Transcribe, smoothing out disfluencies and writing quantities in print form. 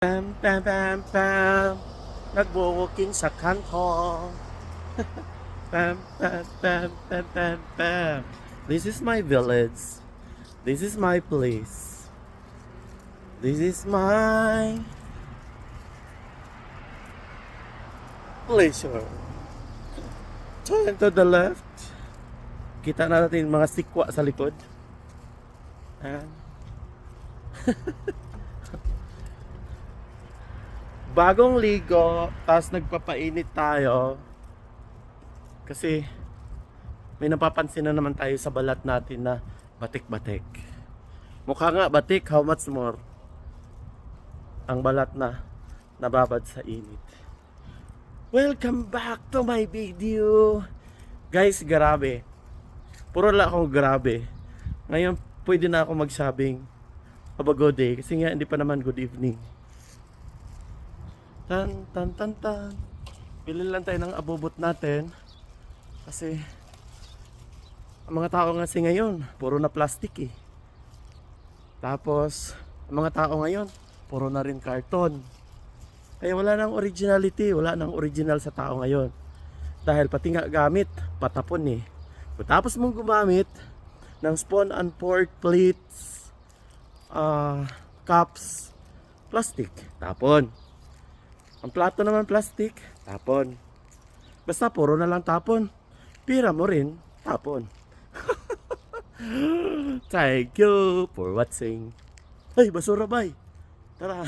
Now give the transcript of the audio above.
Pam, pam, pam, pam. Nagwo-walking sa kanto. Pam, pam, pam, pam, pam, pam. This is my village. This is my place. This is my pleasure. Turn to the left. Kita na natin mga sikwa sa likod. Ayan. Bagong ligo, tapos nagpapainit tayo. Kasi may napapansin na naman tayo sa balat natin na batik-batik. Mukha nga batik, how much more ang balat na nababad sa init. Welcome back to my video. Guys, grabe. Puro lang akong grabe. Ngayon, pwede na ako magsabing have a good day. Kasi nga, hindi pa naman good evening. Tan, tan, tan, tan. Pili lang tayo ng abubot natin. Kasi, ang mga tao kasi ngayon, puro na plastic eh. Tapos, ang mga tao ngayon, puro na rin karton. Kaya wala nang originality, wala nang original sa tao ngayon. Dahil pati nga gamit, patapon eh. Tapos mong gumamit ng spoon and fork plates, cups, plastic, tapon. Ang plato naman plastic, tapon. Basta puro na lang tapon. Pira mo rin, tapon. Thank you for watching. Ay, basura bay. Tara.